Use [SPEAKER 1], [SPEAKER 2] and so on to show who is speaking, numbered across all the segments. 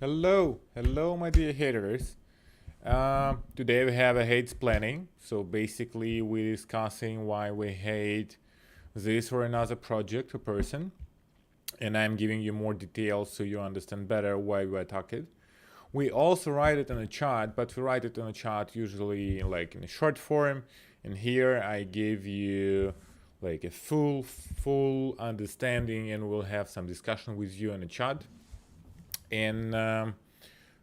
[SPEAKER 1] Hello, my dear haters. Today we have a Hatesplaining. So basically, we're discussing why we hate this or another project or person, and I'm giving you more details so you understand better why we attack it. We also write it in a chat, but we write it in a chat usually like in a short form. And here I give you like a full understanding, and we'll have some discussion with you in the chat. And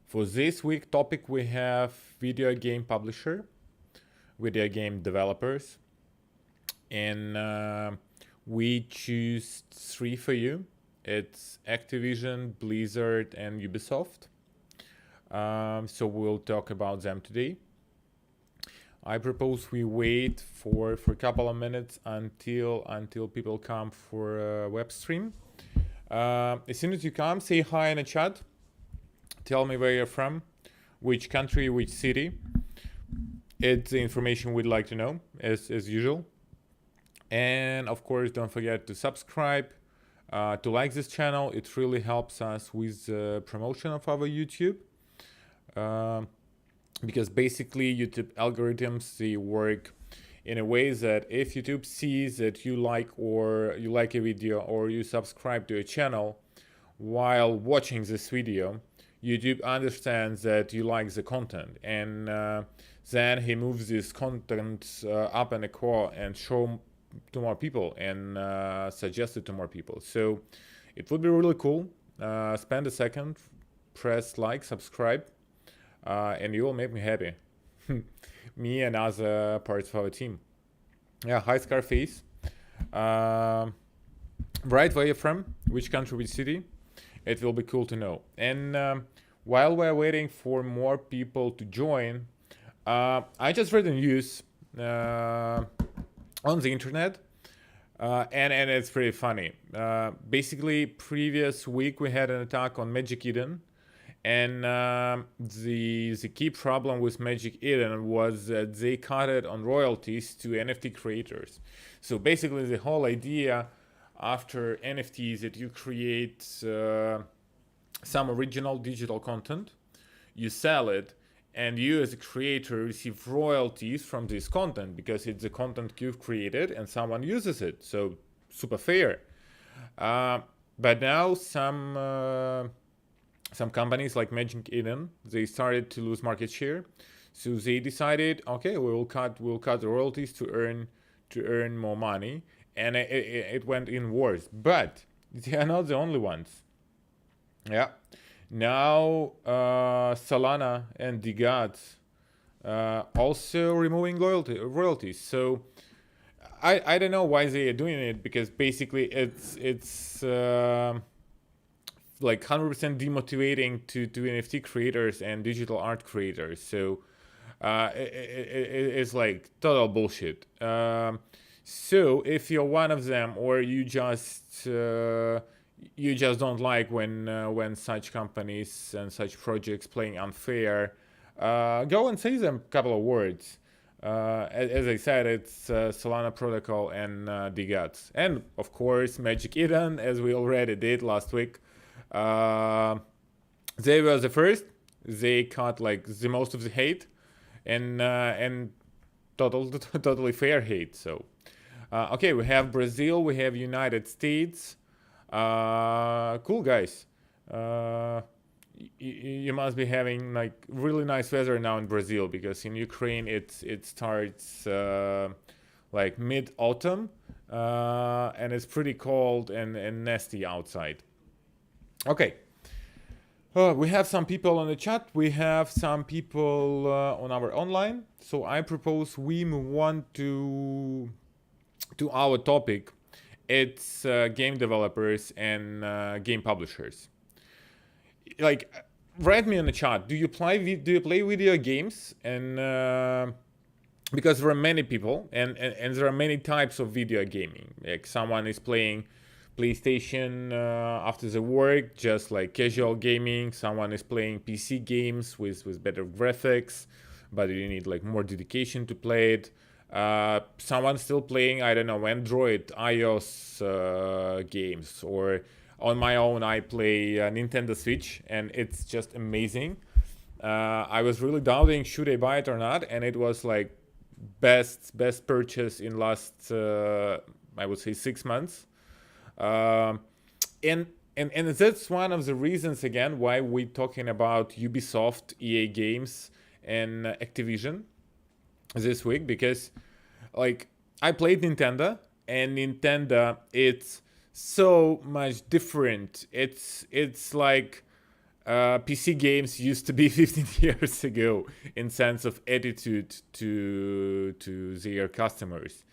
[SPEAKER 1] for this week topic, we have video game publisher, video game developers, and we choose three for you. It's Activision, Blizzard, and Ubisoft. So we'll talk about them today. I propose we wait for a couple of minutes until people come for a web stream. As soon as you come, say hi in the chat. Tell me where you're from, which country, which city. It's the information we'd like to know, as usual. And of course, don't forget to subscribe, to like this channel. It really helps us with the promotion of our YouTube. Because basically YouTube algorithms, they work in a way that if YouTube sees that you like a video or you subscribe to a channel while watching this video, YouTube understands that you like the content, and then he moves this content up in the queue and show to more people and suggest it to more people. So it would be really cool. Spend a second, press like, subscribe, and you will make me happy. Me and other parts of our team. Yeah, hi Scarface. Right, where you're from, which country, which city. It will be cool to know. And while we're waiting for more people to join, I just read the news on the internet, and it's pretty funny. Basically, previous week we had an attack on Magic Eden, and the key problem with Magic Eden was that they cut it on royalties to NFT creators. So basically, the whole idea after NFTs that you create some original digital content, you sell it, and you as a creator receive royalties from this content because it's the content you've created and someone uses it. So super fair. But now some companies like Magic Eden, they started to lose market share. So they decided, okay, we'll cut the royalties to earn more money. And it went in worse, but they are not the only ones. Yeah, now Solana and the gods also removing royalties. So I don't know why they are doing it, because basically it's like 100% demotivating to NFT creators and digital art creators. So it's like total bullshit. So if you're one of them, or you just don't like when such companies and such projects playing unfair, go and say them a couple of words. As I said, it's Solana Protocol and the gods, and of course Magic Eden, as we already did last week. They were the first. They caught like the most of the hate, and totally fair hate. So. Okay, we have Brazil, we have United States. Cool, guys. You must be having like really nice weather now in Brazil, because in Ukraine it starts like mid-autumn, and it's pretty cold and nasty outside. Okay. We have some people on the chat. We have some people on our online. So I propose we move on to our topic. It's game developers and game publishers. Like, write me in the chat. Do you play video games? And because there are many people, and there are many types of video gaming. Like, someone is playing PlayStation after the work, just like casual gaming. Someone is playing PC games with better graphics, but you need like more dedication to play it. Someone still playing, I don't know, Android, iOS games, or On my own, I play Nintendo Switch, and it's just amazing. I was really doubting should I buy it or not, and it was like best purchase in last I would say 6 months. Um, and that's one of the reasons again why we're talking about Ubisoft, EA Games, and Activision this week, because like I played Nintendo, and Nintendo it's so much different. It's like PC games used to be 15 years ago in sense of attitude to their customers.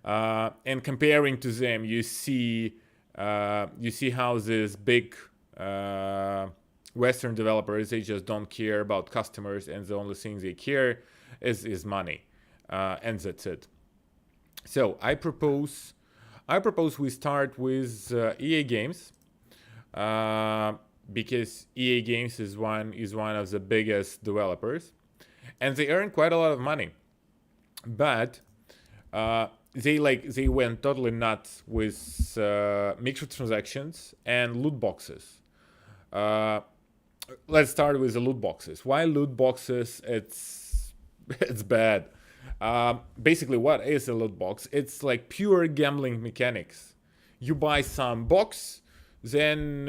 [SPEAKER 1] And comparing to them, you see how these big Western developers, they just don't care about customers, and the only thing they care is money, and that's it. So I propose we start with EA Games, because EA Games is one of the biggest developers, and they earn quite a lot of money, but they went totally nuts with microtransactions and loot boxes. Uh, let's start with the loot boxes. Why loot boxes? It's bad. Basically, what is a loot box? It's like pure gambling mechanics. You buy some box, then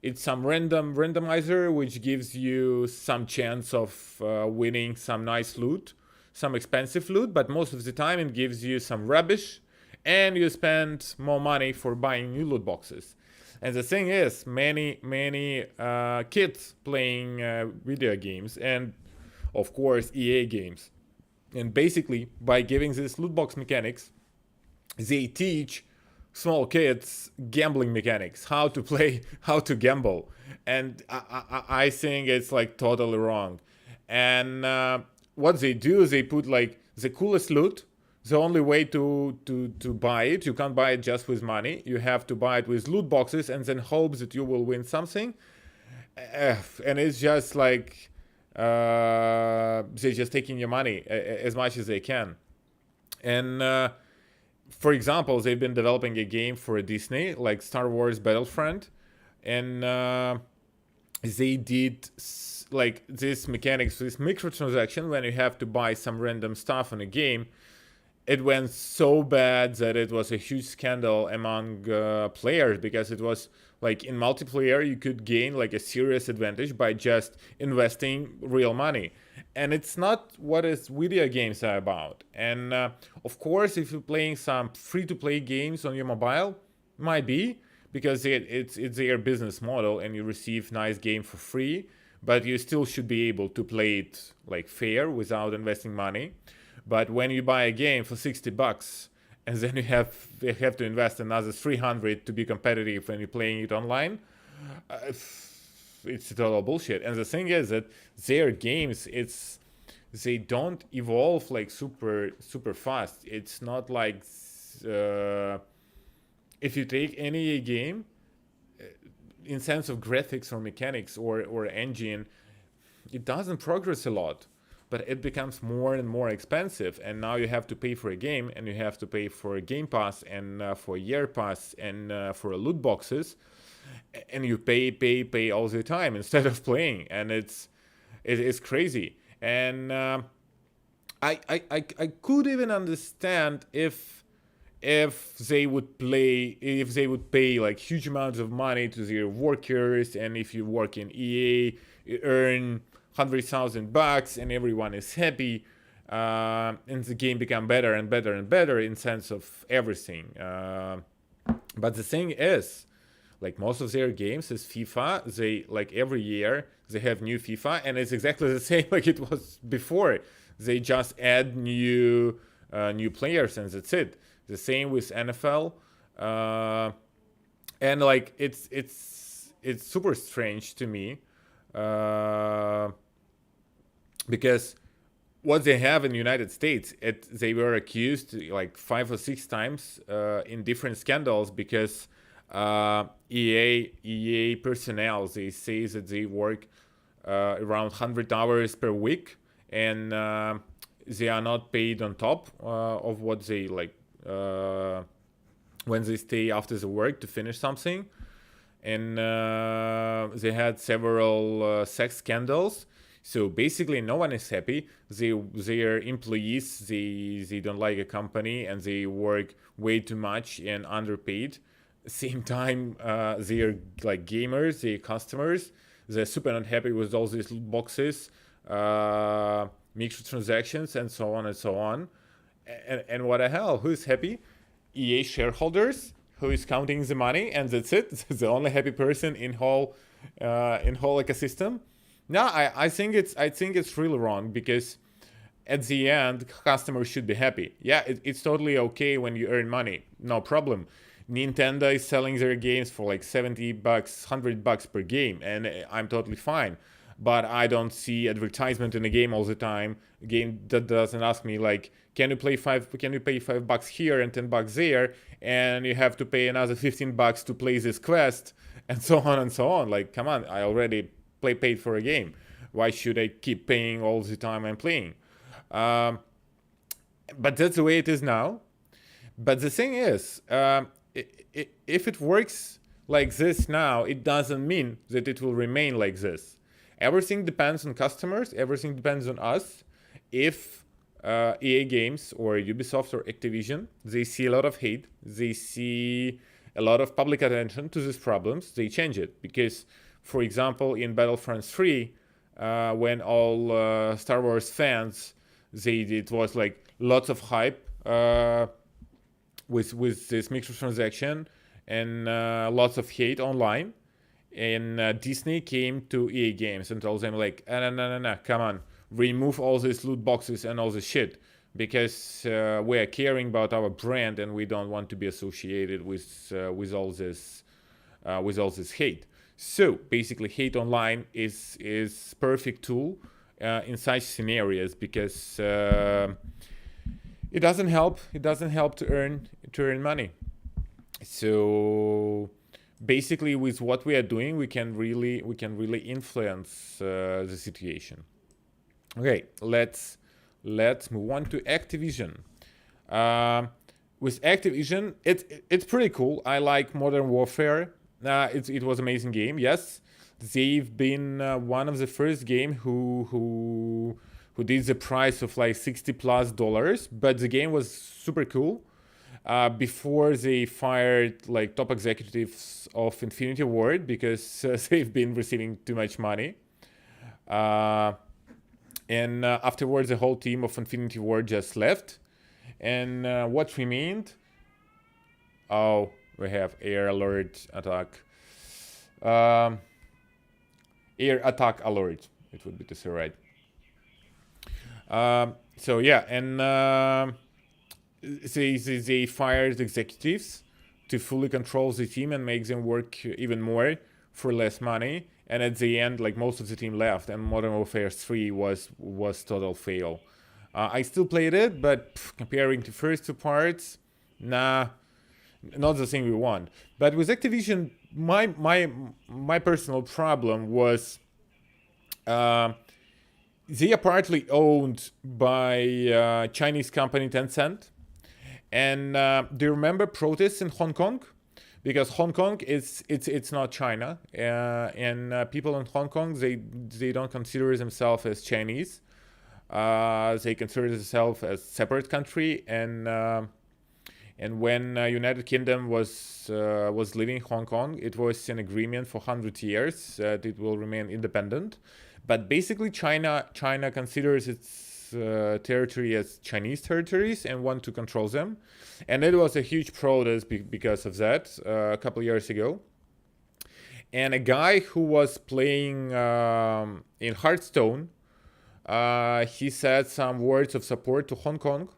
[SPEAKER 1] it's some randomizer which gives you some chance of winning some nice loot, some expensive loot, but most of the time it gives you some rubbish, and you spend more money for buying new loot boxes. And the thing is, many kids playing video games, and of course EA games, and basically by giving this loot box mechanics, they teach small kids gambling mechanics, how to play, how to gamble, and I think it's like totally wrong. And what they do is they put like the coolest loot. The only way to buy it, you can't buy it just with money. You have to buy it with loot boxes and then hope that you will win something. And it's just like they're just taking your money as much as they can. And for example, they've been developing a game for Disney, like Star Wars Battlefront, and they did like this mechanics, this microtransaction, when you have to buy some random stuff in a game. It went so bad that it was a huge scandal among players, because it was like in multiplayer you could gain like a serious advantage by just investing real money, and it's not what is video games are about. And of course, if you're playing some free-to-play games on your mobile, might be because it's their business model, and you receive nice game for free, but you still should be able to play it like fair without investing money. But when you buy a game for $60, and then you have to invest another 300 to be competitive when you're playing it online, it's total bullshit. And the thing is that their games, they don't evolve like super fast. It's not like if you take any game in sense of graphics or mechanics or engine, it doesn't progress a lot, but it becomes more and more expensive. And now you have to pay for a game, and you have to pay for a Game Pass, and for a Year Pass, and for loot boxes, and you pay all the time instead of playing, and it's crazy. And I could even understand if they would pay like huge amounts of money to their workers, and if you work in EA, you earn $100,000 and everyone is happy, and the game become better and better and better in sense of everything. But the thing is, like most of their games is FIFA. They like every year they have new FIFA, and it's exactly the same like it was before. They just add new players, and that's it. The same with NFL, and like it's super strange to me. Because what they have in the United States, they were accused like 5 or 6 times in different scandals, because EA personnel, they say that they work around 100 hours per week, and they are not paid on top of what they like when they stay after the work to finish something. and they had several sex scandals. So basically, no one is happy. Their employees, they don't like a company, and they work way too much and underpaid. Same time, they're like gamers, their customers, they're super unhappy with all these loot boxes, microtransactions, and so on and so on. And what the hell? Who's happy? EA shareholders, who is counting the money, and that's it. The only happy person in whole ecosystem. No, I think it's really wrong, because at the end, customers should be happy. Yeah, it's totally okay when you earn money, no problem. Nintendo is selling their games for like $70, $100 per game, and I'm totally fine. But I don't see advertisement in a game all the time. A game that doesn't ask me like, can you pay $5 here and $10 there, and you have to pay another $15 to play this quest, and so on and so on. Like, come on, I already paid for a game. Why should I keep paying all the time I'm playing? But that's the way it is now. But the thing is, if it works like this now, it doesn't mean that it will remain like this. Everything depends on customers. Everything depends on us. If EA Games or Ubisoft or Activision, they see a lot of hate, they see a lot of public attention to these problems, they change it. Because, for example, in Battlefront 3, when all Star Wars fans, it was like lots of hype with this microtransaction and lots of hate online. And Disney came to EA Games and told them like, no, come on, remove all these loot boxes and all this shit, because we are caring about our brand and we don't want to be associated with all this hate. So basically, hate online is perfect tool in such scenarios, because it doesn't help. It doesn't help to earn money. So basically, with what we are doing, we can really influence the situation. Okay, let's move on to Activision. With Activision, it's pretty cool. I like Modern Warfare. It was an amazing game. Yes, they've been one of the first game who did the price of like $60+, but the game was super cool. Before they fired like top executives of Infinity Ward, because they've been receiving too much money. And afterwards, the whole team of Infinity Ward just left. And what remained? Oh, we have air alert attack. Air attack alert, it would be to say, right? So yeah, and they fired executives to fully control the team and make them work even more for less money. And at the end, like, most of the team left, and Modern Warfare 3 was total fail. I still played it, but comparing to first two parts, nah, not the thing we want. But with Activision, my personal problem was they are partly owned by Chinese company Tencent. And do you remember protests in Hong Kong? Because Hong Kong it's not China, and people in Hong Kong, they don't consider themselves as Chinese. They consider themselves as separate country, and when United Kingdom was leaving Hong Kong, it was an agreement for 100 years that it will remain independent. But basically, China considers its territory as Chinese territories and want to control them. And it was a huge protest because of that a couple years ago. And a guy who was playing in Hearthstone, he said some words of support to Hong Kong.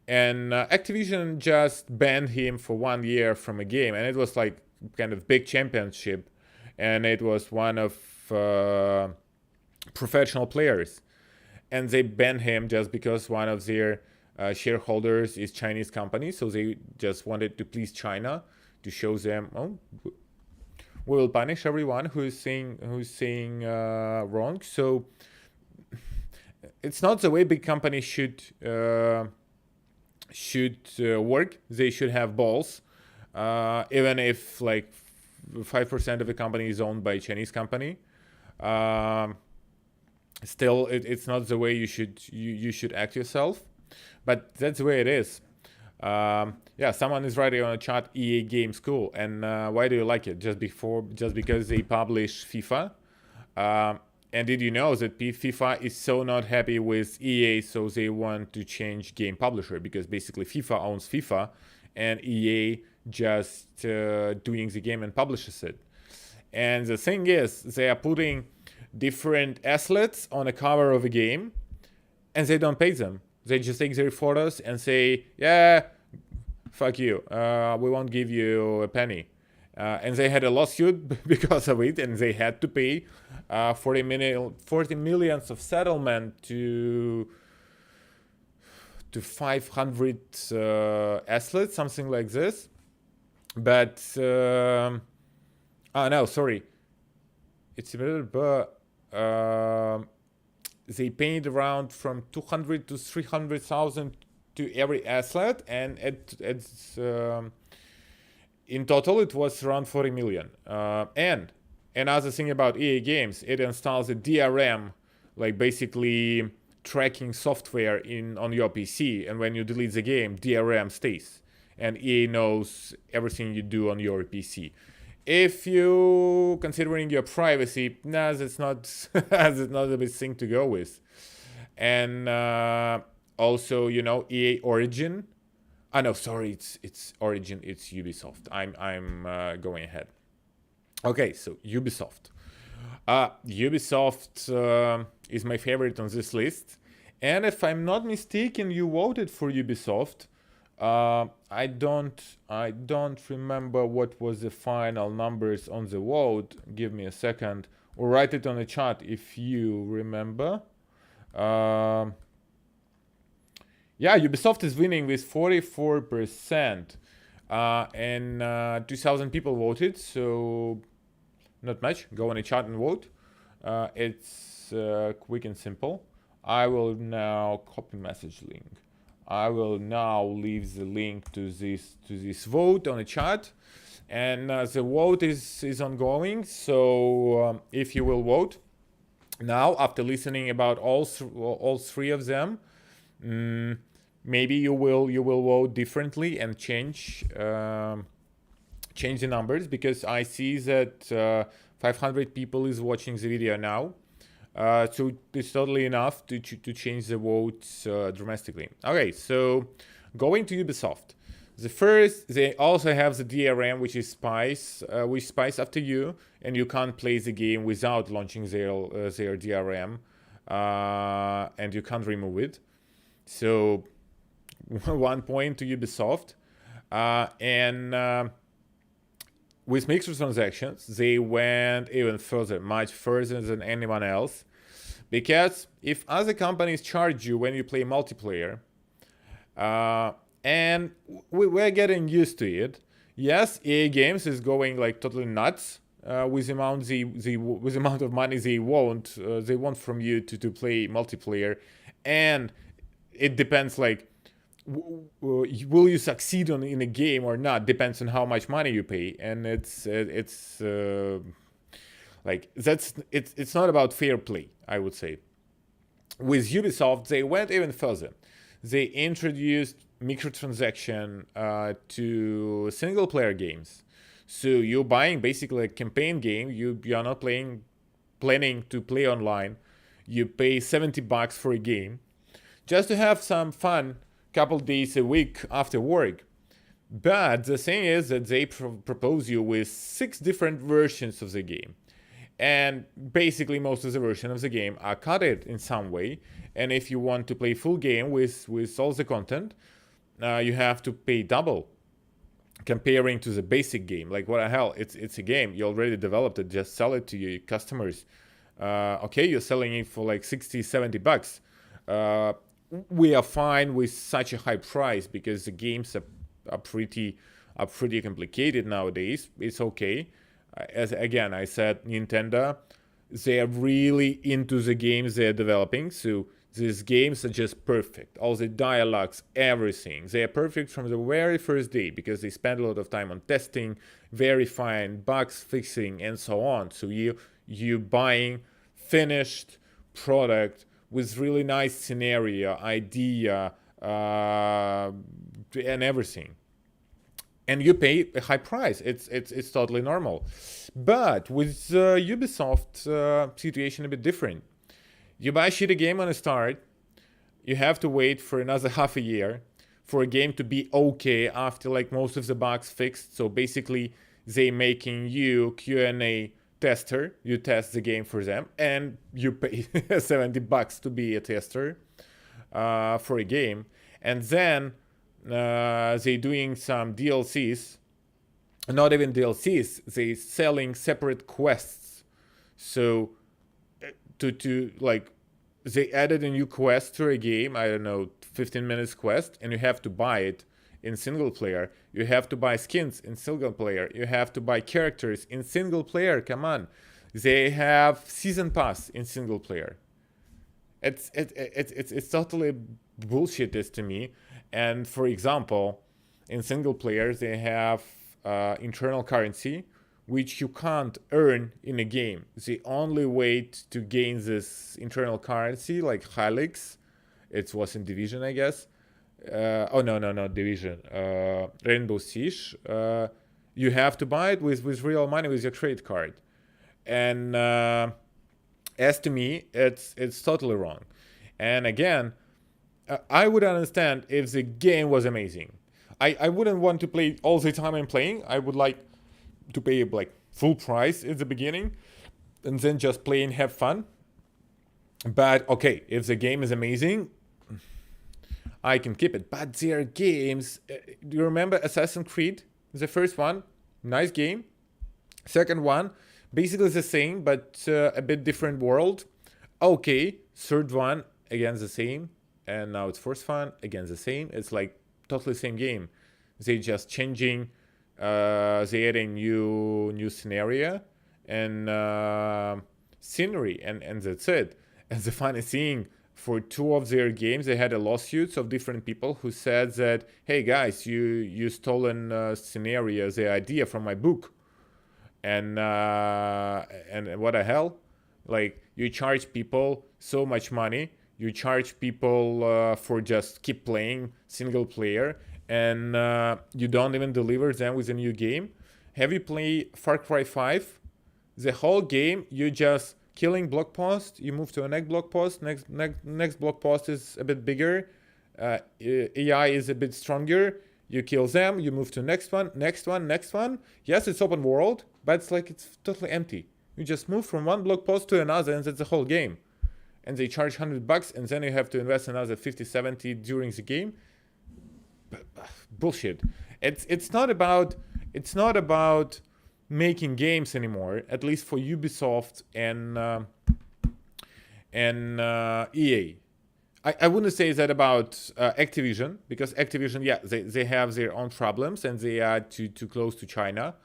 [SPEAKER 1] And Activision just banned him for 1 year from a game. And it was like kind of big championship. And it was one of professional players. And they banned him just because one of their shareholders is Chinese company. So they just wanted to please China, to show them, oh, we will punish everyone who's saying wrong. So it's not the way big companies should work. They should have balls, even if like 5% of the company is owned by a Chinese company. Still, it's not the way you should act yourself, but that's the way it is. Yeah, someone is writing on a chat, EA Games cool, and why do you like it? Just because they publish FIFA? And did you know that FIFA is so not happy with EA, so they want to change game publisher, because basically FIFA owns FIFA and EA just doing the game and publishes it. And the thing is, they are putting different athletes on a cover of a game and they don't pay them. They just take their photos and say, yeah, fuck you, we won't give you a penny. And they had a lawsuit because of it, and they had to pay 40 millions of settlement to 500 athletes, something like this. But no, sorry, it's a little, but they paid around from 200 to 300,000 to every athlete, and in total it was around 40 million. And another thing about EA Games, it installs a DRM, like basically tracking software on your PC, and when you delete the game, DRM stays, and EA knows everything you do on your PC. If you considering your privacy, nah, that's not that's not the best thing to go with. And also, EA Origin. No, sorry, it's Origin. It's Ubisoft. I'm going ahead. Okay, so Ubisoft. Ubisoft is my favorite on this list, and if I'm not mistaken, you voted for Ubisoft. I don't remember what was the final numbers on the vote. Give me a second, or write it on the chat if you remember. Yeah, Ubisoft is winning with 44%, and 2,000 people voted, so not much. Go on the chat and vote. It's quick and simple. I will now copy message link. I will now leave the link to this vote on the chat, and the vote is ongoing. So if you will vote now, after listening about all three of them, maybe you will vote differently and change the numbers, because I see that 500 people is watching the video now. So it's totally enough to change the votes dramatically. Okay, so going to Ubisoft. They also have the DRM, which spies after you, and you can't play the game without launching their DRM, and you can't remove it. So 1 point to Ubisoft. And with microtransactions, they went even further, much further than anyone else. Because if other companies charge you when you play multiplayer, and we're getting used to it. Yes, EA Games is going like totally nuts with the amount of money they want from you to play multiplayer, and it depends like will you succeed in a game or not, depends on how much money you pay, and it's not about fair play, I would say. With Ubisoft, they went even further. They introduced microtransaction to single player games. So you're buying basically a campaign game. You are not planning to play online. You pay $70 for a game just to have some fun couple days a week after work. But the thing is that they propose you with 6 different versions of the game. And basically most of the versions of the game are cutted in some way. And if you want to play full game with all the content, you have to pay double comparing to the basic game. Like, what the hell? It's a game. You already developed it. Just sell it to your customers. Okay, you're selling it for like $60-70. We are fine with such a high price because the games are pretty complicated nowadays. It's okay. As again I said, Nintendo, they are really into the games they're developing. So these games are just perfect. All the dialogues, everything. They are perfect from the very first day because they spend a lot of time on testing verifying, bugs fixing, and so on. So you buying finished product with really nice scenario, idea, and everything, and you pay a high price. It's totally normal. But with Ubisoft situation a bit different. You buy a shitty game on the start, you have to wait for another half a year for a game to be okay after like most of the bugs fixed. So basically they making you Q&A tester, you test the game for them, and you pay $70 to be a tester for a game. And then they doing some DLCs, not even DLCs, they selling separate quests. So to like, they added a new quest to a game, I don't know, 15 minutes quest, and you have to buy it in single player. You have to buy skins in single player. You have to buy characters in single player. Come on. They have season pass in single player. It's totally bullshit this to me. And for example, in single player, they have internal currency, which you can't earn in a game. The only way to gain this internal currency, like Helix, it was in Division, I guess. No, Division. Rainbow Siege. You have to buy it with real money, with your credit card. And as to me, it's totally wrong. And again, I would understand if the game was amazing. I wouldn't want to play all the time I'm playing. I would like to pay like full price at the beginning and then just play and have fun. But okay, if the game is amazing, I can keep it. But their games, do you remember Assassin's Creed? The first one, nice game. Second one, basically the same, but a bit different world. Okay, third one, again the same. And now it's fourth one, again the same. It's like totally same game. They just changing, they adding new scenario and scenery, and that's it. And the funny thing, for two of their games, they had a lawsuits of different people who said that, hey guys, you stolen scenario, the idea from my book, and what the hell? Like, you charge people so much money, you charge people for just keep playing single player, and you don't even deliver them with a new game. Have you played Far Cry 5? The whole game, you just killing block post, you move to a next block post, next block post is a bit bigger, AI is a bit stronger, you kill them, you move to next one. Yes, it's open world, but it's like it's totally empty. You just move from one block post to another, and that's the whole game. And they charge $100, and then you have to invest another 50-70 during the game. Bullshit. It's not about making games anymore, at least for Ubisoft and EA. I wouldn't say that about Activision, because Activision, yeah, they have their own problems and they are too close to China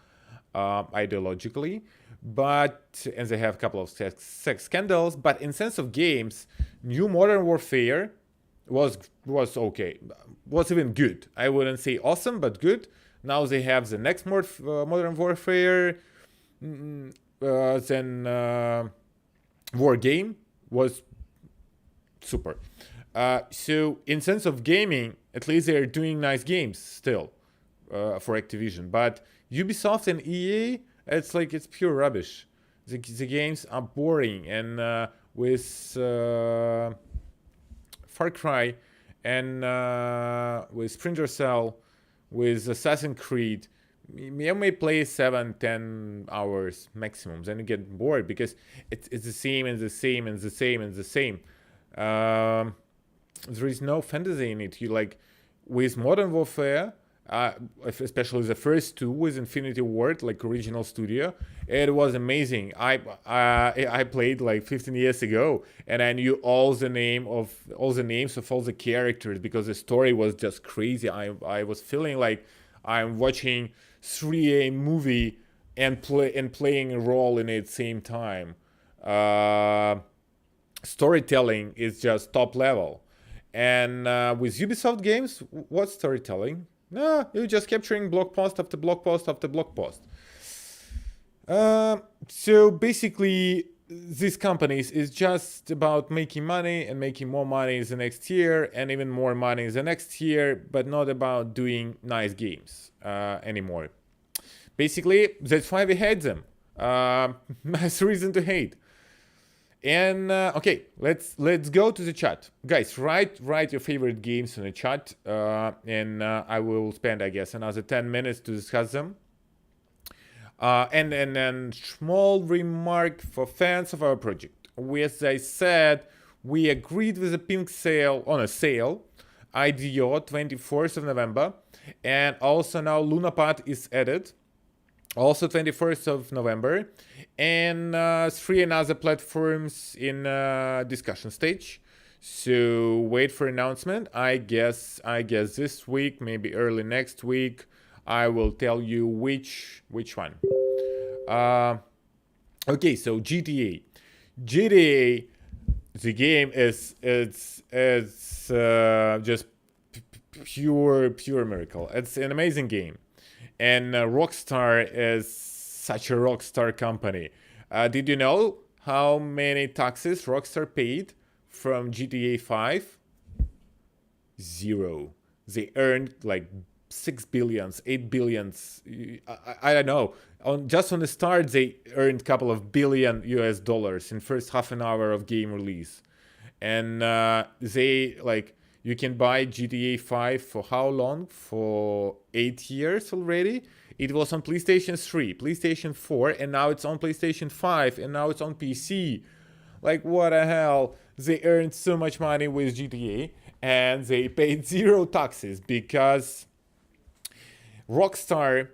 [SPEAKER 1] ideologically, and they have a couple of sex scandals. But in sense of games, new Modern Warfare was okay, was even good. I wouldn't say awesome, but good. Now they have the next Modern Warfare, then War Game was super. So in sense of gaming, at least they're doing nice games still for Activision. But Ubisoft and EA, it's pure rubbish. The games are boring, and with Far Cry and with Splinter Cell, with Assassin's Creed, you may play 7-10 hours maximum, then you get bored because it's the same and the same and the same and the same. There is no fantasy in it. You like with Modern Warfare, especially the first two with Infinity Ward, like original studio, it was amazing. I played like 15 years ago, and I knew all the names of all the characters because the story was just crazy. I was feeling like I'm watching 3A movie and playing a role in it at the same time. Storytelling is just top level. And with Ubisoft games, what's storytelling? No, you're just capturing block post after block post after block post. So basically, these companies is just about making money and making more money the next year and even more money the next year, but not about doing nice games anymore. Basically, that's why we hate them. Nice reason to hate. And okay, let's go to the chat, guys. Write your favorite games in the chat, and I will spend, I guess, another 10 minutes to discuss them. And then small remark for fans of our project. As I said, we agreed with a pink sale on a sale, IDO 24th of November, and also now Lunapad is added, also 21st of November, and 3 another platforms in discussion stage. So wait for announcement. I guess this week, maybe early next week, I will tell you which one. Okay, so GTA, the game is just pure miracle. It's an amazing game, and Rockstar is such a rockstar company. Did you know how many taxes Rockstar paid from GTA 5? Zero. They earned like 6 billions, 8 billions. I don't know. Just on the start, they earned a couple of billion US dollars in first half an hour of game release. And they like, you can buy GTA 5 for how long? For 8 years already. It was on PlayStation 3, PlayStation 4, and now it's on PlayStation 5, and now it's on PC. Like, what the hell? They earned so much money with GTA, and they paid zero taxes because Rockstar,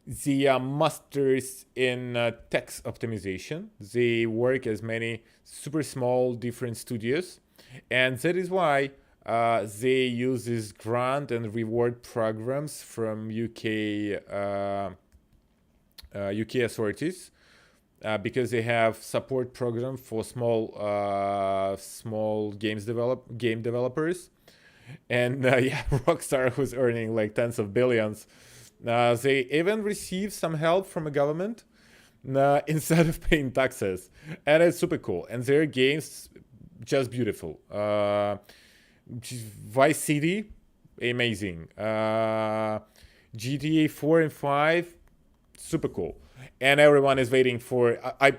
[SPEAKER 1] they are masters in tax optimization. They work as many super small different studios, and that is why they use these grant and reward programs from UK authorities, because they have support program for small game developers, and yeah, Rockstar was earning like tens of billions. They even receive some help from a government instead of paying taxes, and it's super cool. And their games just beautiful. Vice City, amazing. GTA 4 and 5, super cool. And everyone is waiting for. I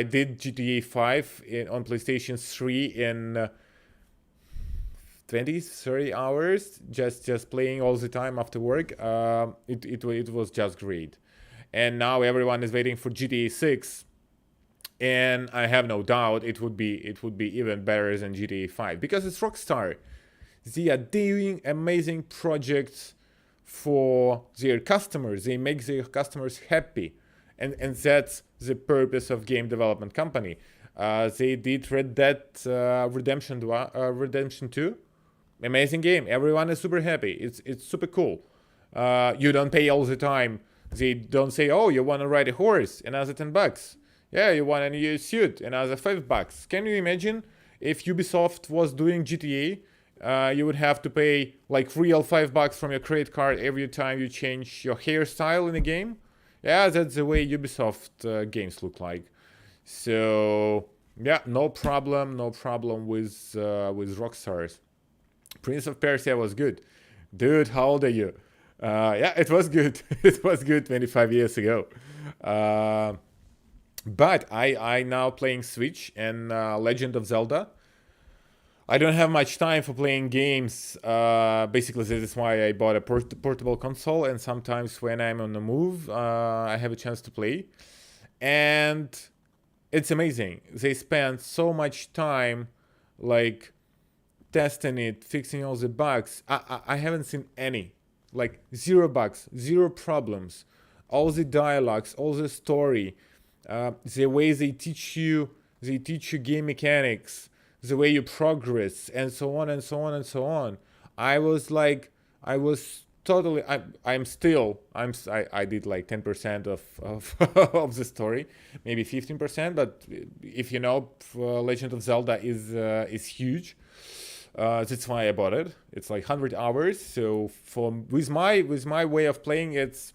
[SPEAKER 1] did GTA 5 on PlayStation 3 in 20, 30 hours, just playing all the time after work. It was just great. And now everyone is waiting for GTA 6, and I have no doubt it would be even better than GTA 5 because it's Rockstar. They are doing amazing projects for their customers. They make their customers happy, and that's the purpose of game development company. They did Red Dead Redemption 2. Amazing game. Everyone is super happy. It's super cool. You don't pay all the time. They don't say, oh, you want to ride a horse, another $10. Yeah, you want a new suit, another $5. Can you imagine if Ubisoft was doing GTA? You would have to pay like real $5 from your credit card every time you change your hairstyle in a game. Yeah, that's the way Ubisoft games look like. So yeah, no problem with Rockstars. Prince of Persia was good. Dude, how old are you? Yeah, it was good. It was good 25 years ago. But I now playing Switch and Legend of Zelda. I don't have much time for playing games. Basically, this is why I bought a portable console. And sometimes when I'm on the move, I have a chance to play. And it's amazing. They spend so much time, like, testing it, fixing all the bugs. I haven't seen any, like 0 bugs, 0 problems. All the dialogues, all the story, the way they teach you game mechanics, the way you progress, and so on and so on and so on. I was totally. I did like 10% of of the story, maybe 15%. But if you know, Legend of Zelda is huge. That's why I bought it. It's like 100 hours. So with my way of playing, it's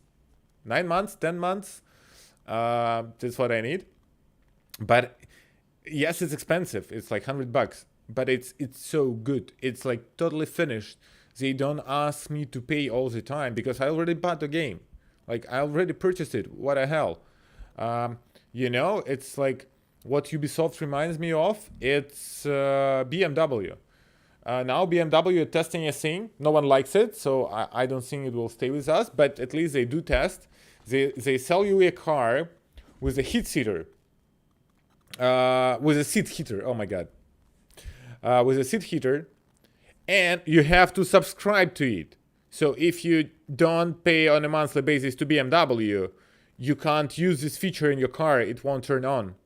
[SPEAKER 1] 9 months, 10 months. That's what I need. But yes, it's expensive. It's like $100, but it's so good. It's like totally finished. They don't ask me to pay all the time because I already bought the game. Like I already purchased it. What the hell? It's like what Ubisoft reminds me of. It's BMW. Now BMW is testing a thing. No one likes it, so I don't think it will stay with us. But at least they do test. They sell you a car with a heat seater. With a seat heater. Oh my god. With a seat heater, and you have to subscribe to it. So if you don't pay on a monthly basis to BMW, you can't use this feature in your car. It won't turn on.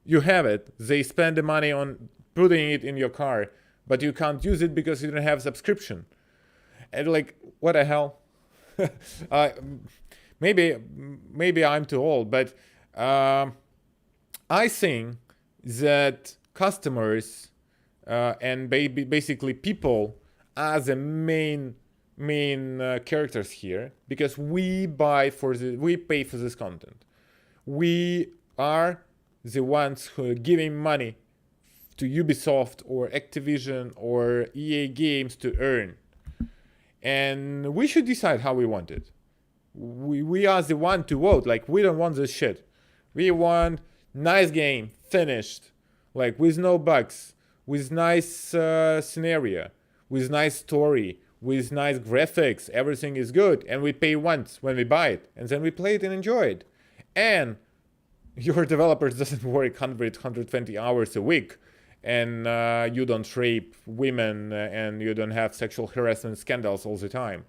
[SPEAKER 1] You have it. They spend the money on putting it in your car, but you can't use it because you don't have subscription. And like, what the hell? Maybe I'm too old, but I think that customers and basically people are the main characters here, because we pay for this content. We are the ones who are giving money to Ubisoft or Activision or EA Games to earn, and we should decide how we want it. We are the one to vote. Like, we don't want this shit. We want nice game, finished, like with no bugs, with nice scenario, with nice story, with nice graphics. Everything is good, and we pay once when we buy it, and then we play it and enjoy it. And your developers doesn't work 120 hours a week, and you don't rape women, and you don't have sexual harassment scandals all the time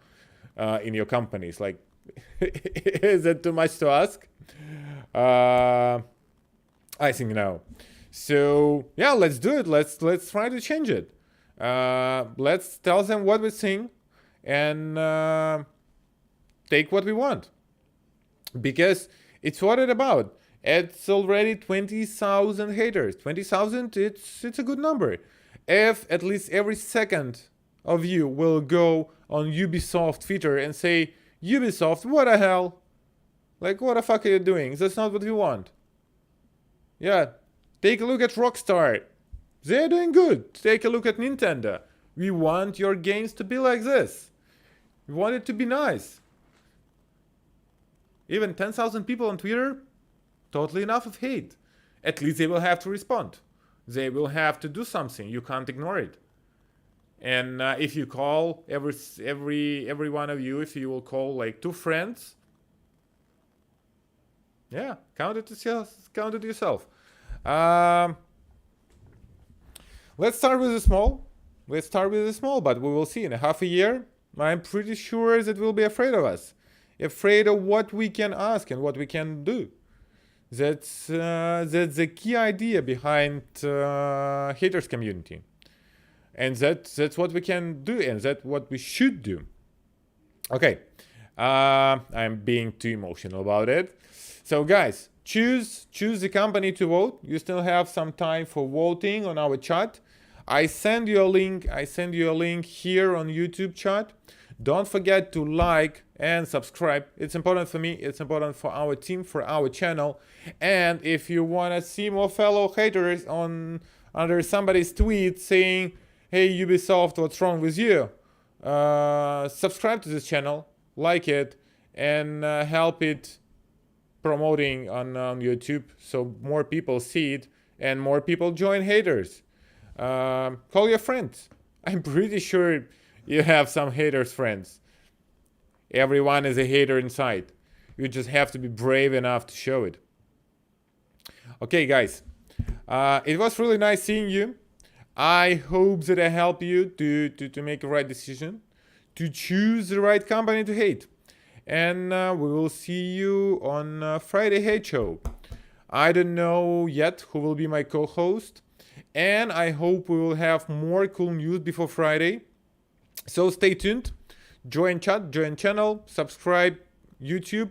[SPEAKER 1] in your companies. Like, is that too much to ask? I think no. So yeah, let's do it. Let's try to change it. Let's tell them what we think and take what we want, because it's what it's about. It's already 20,000 haters. 20,000. It's a good number. If at least every second of you will go on Ubisoft Twitter and say, Ubisoft, what the hell? Like, what the fuck are you doing? That's not what we want. Yeah, take a look at Rockstar. They're doing good. Take a look at Nintendo. We want your games to be like this. We want it to be nice. Even 10,000 people on Twitter, totally enough of hate. At least they will have to respond. They will have to do something. You can't ignore it. And if you call every one of you, if you will call like 2 friends, yeah, count it yourself. Let's start with the small. But we will see in a half a year. I'm pretty sure that we'll be afraid of us, afraid of what we can ask and what we can do. That's the key idea behind haters community, and that's what we can do, and that's what we should do. Okay, I'm being too emotional about it. So guys, choose the company to vote. You still have some time for voting on our chat. I send you a link here on YouTube chat. Don't forget to like and subscribe. It's important for me. It's important for our team, for our channel. And if you want to see more fellow haters under somebody's tweet saying, hey Ubisoft, what's wrong with you? Subscribe to this channel, like it, and help it promoting on YouTube so more people see it and more people join haters. Call your friends. I'm pretty sure you have some haters friends. Everyone is a hater inside. You just have to be brave enough to show it. Okay guys, it was really nice seeing you. I hope that I help you to make the right decision, to choose the right company to hate. And we will see you on Friday Hate Show. I don't know yet who will be my co-host, and I hope we will have more cool news before Friday. So stay tuned, join chat, join channel, subscribe YouTube.